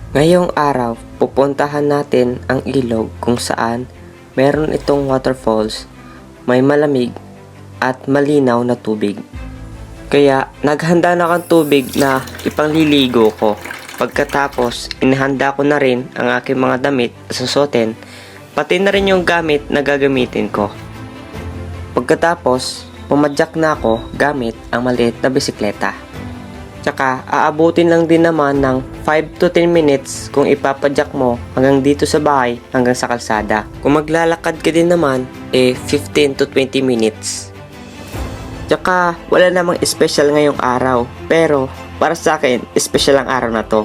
Ngayong araw, pupuntahan natin ang ilog kung saan meron itong waterfalls, may malamig at malinaw na tubig. Kaya naghanda na akong tubig na ipangliligo ko. Pagkatapos, inihanda ko na rin ang aking mga damit na susuotin, pati na rin yung gamit na gagamitin ko. Pagkatapos, pumadyak na ako gamit ang maliit na bisikleta. Tsaka aabutin lang din naman ng 5 to 10 minutes kung ipapadyak mo hanggang dito sa bahay hanggang sa kalsada. Kung maglalakad ka din naman, 15 to 20 minutes. Tsaka wala namang special ngayong araw, pero para sa akin, special ang araw na to.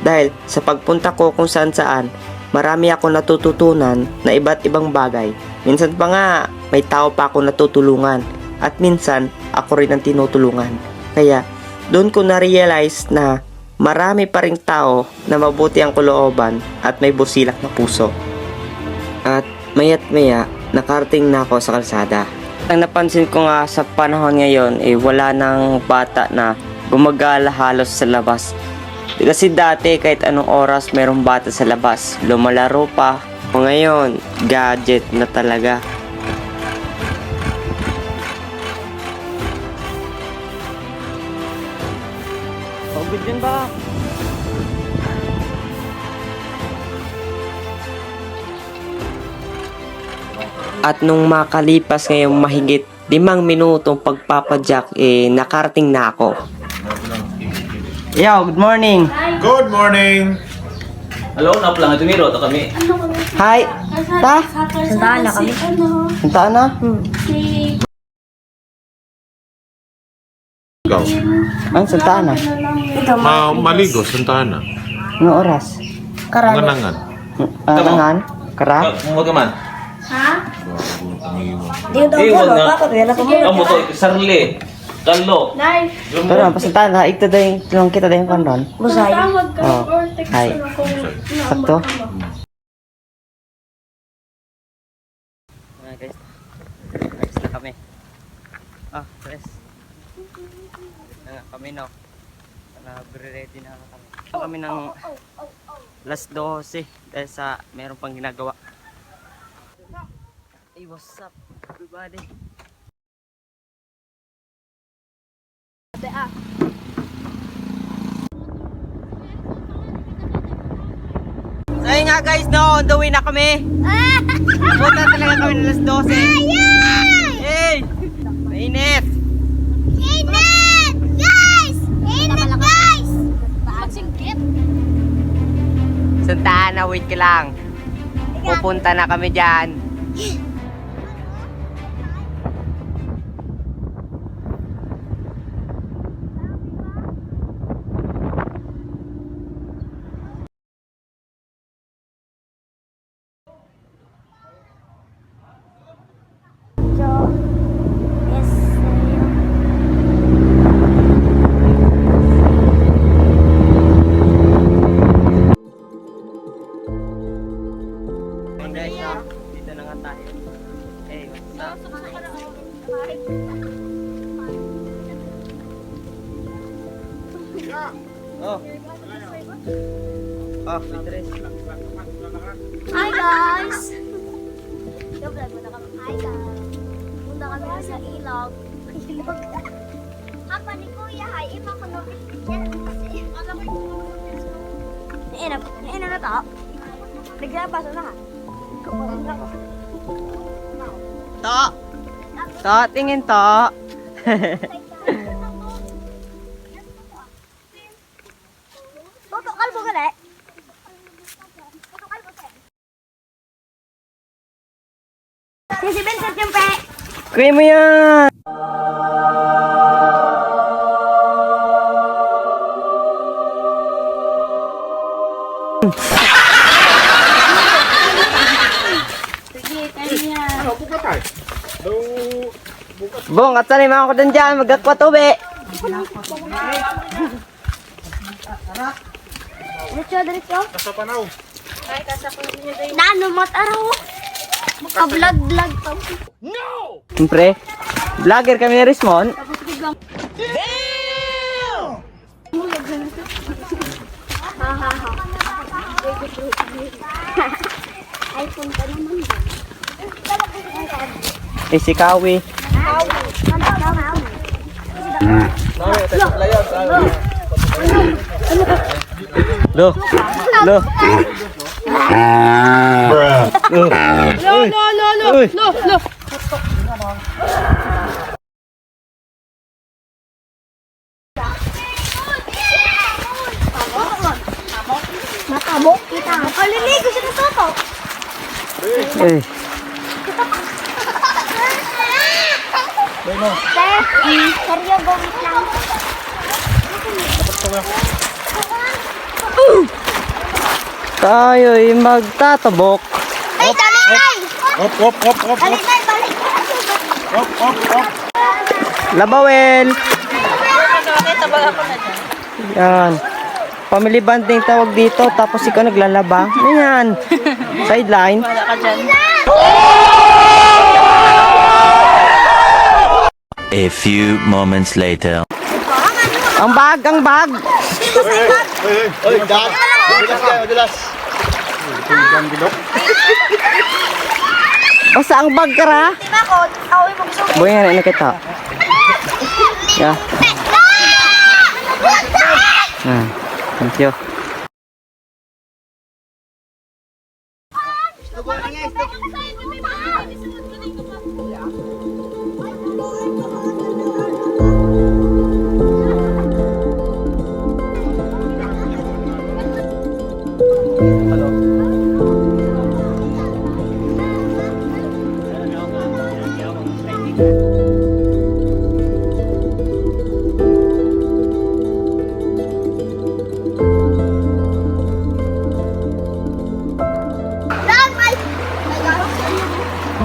Dahil sa pagpunta ko kung saan saan, marami akong natututunan na iba't ibang bagay. Minsan pa nga, may tao pa ako natutulungan. At minsan, ako rin ang tinutulungan. Kaya, doon ko na-realize na marami pa ring tao na mabuti ang kalooban at may busilak na puso. At maya't maya, nakarating na ako sa kalsada. Ang napansin ko nga sa panahon ngayon, wala nang bata na gumagala halos sa labas. Kasi dati kahit anong oras merong bata sa labas, lumalaro pa. O ngayon, gadget na talaga. Pagod din ba? At nung makalipas ngayong mahigit 5 minutong pagpapadyak, nakarating na ako. Yo, good morning! Good morning! Hello, napulang ito ni Roto kami. Hi! Ta? Sandaan na kami. Puntaan na? Ikaw. Ang santaan na? Maligo, Santana. Anong oras? Nganangan. Nangan? Kara? Huwag naman. Di yung Wag daw na. bakit? Wala ko mo. Kamu to, ito sarili. Kalo. Pero ang pasantaan na, ito daw yung kita daw yung kondon. Busay. Oh, hi. Sakto? Guys, ayos na kami. Fresh. Na nga kami, no? Ready na kami. Kami ng last 12 dahil sa meron pang ginagawa. Hey, what's up, everybody? So yun nga guys, no, on the way na kami. Punta talaga kami ng alas 12. Hey! Mainit! Init! Guys! Init, guys! Magsingkit. Santana, wait ka lang. Pupunta na kami dyan. Yes. Hey guys, no? Dito na nga tayo. Hey, what's up? Oh. Oh, Idris. Hi guys! Vlog mo na kami. Hi guys! Punta kami sa ilog. Ilog. Apa ni Kuya, hi. Ima ko notification kasi. Ina na to. Naglabas na ha. Kapalit na ko. To! To, tingin to. Toto, kalbo ka na eh. Si Vincent yung pe. Kuya mo yan! Sige, kanya. Buka tayo. Bong, at sanay mga ko dun dyan, magkakwa tube. Diretso. Nasa panaw. Nano mataraw. Maka-vlog pa. Siyempre, vlogger kami ni Rismon. Ha ha ha. Isikawi. Lo. Lo. Lo. Matabok kita. Kaliligo siya na toto. Eh. Seryo, gawin lang. Tayo'y magtatabok. Ay, dali tay! Hop, hop, hop, hop, Dali tay, balik! hop, hop, hop. Labawel. Yan. Family bonding tawag dito. Tapos ikaw naglalaba. Ayan. Sideline. A few moments later. Ang bag, ang bag. Oy, dad. Madulas ka, madulas. Basta ang bag ka ra. Di ba ko? Ako yung magsulit. Boy, ano kita? Yeah. Thank you.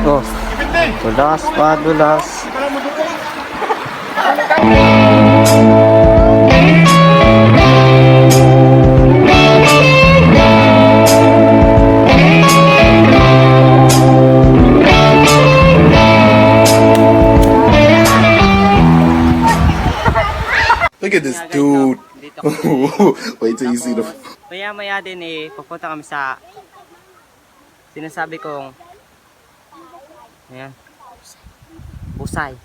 Oh, dulas pa, dulas. Look at this dude. Wait till you see the. Maya-maya din pupunta kami sa sinasabi kong ayan, Pusay.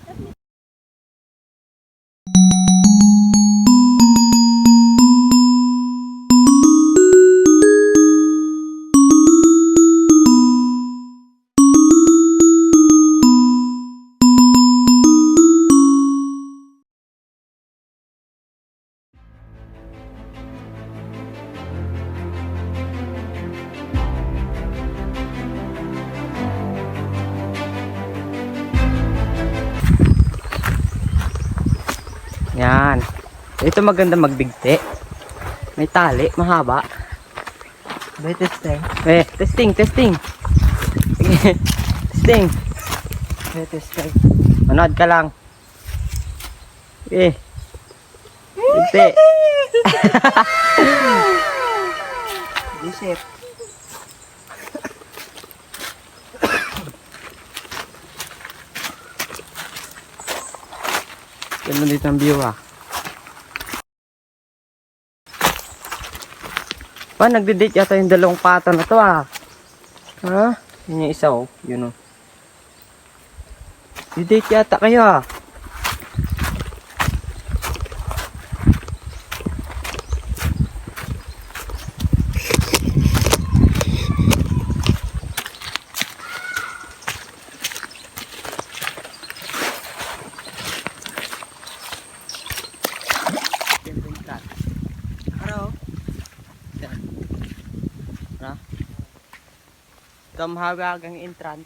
Yan. Ito maganda magbigti. May tali, mahaba. Testing. Testing. Sige. Testing. Testing. Manood ka lang. Bigti. Isip. Ganun dito ang view nagde-date yata yung dalawang pato na to Ha? Yun yung isa Yun Di-date yata kayo Kamhawagang entrance.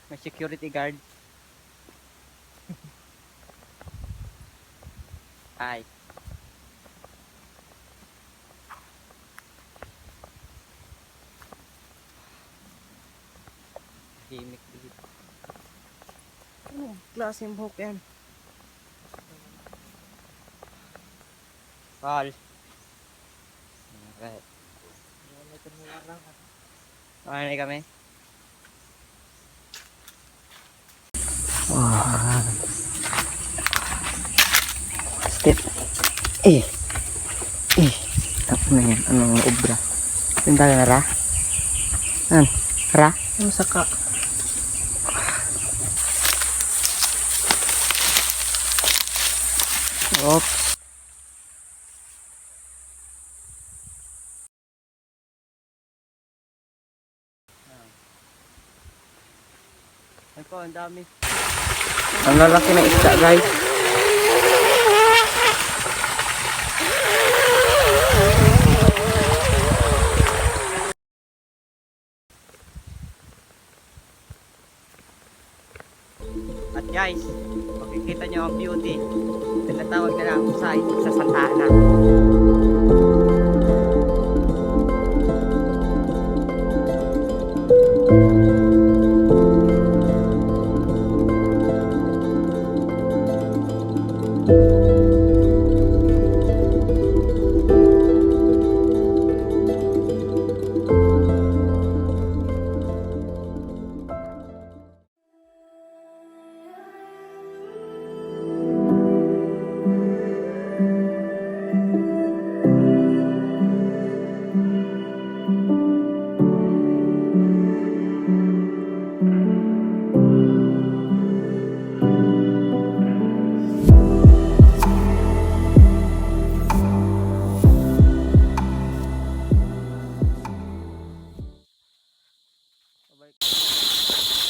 May security guard. Ay. Gimmick dito. Anong klaseng buhok yan? Paul. Okay. Okay na kami. Wow. Step. Tap. Ano yan? Anong obra? Tindagan na ra? An? Ra? Ang saka. Oops. Ay po, ang dami. Ang lalaki ng isda, guys. At guys, makikita nyo ang beauty. Tinatawag ka na usay sa Santa Ana.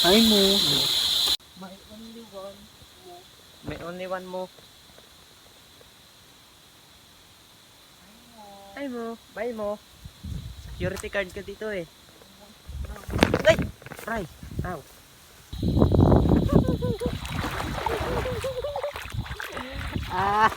Ay mo. May only one mo. Ay mo. Bye mo. Security card ka dito eh. Ay! Ay! Ow. Ah!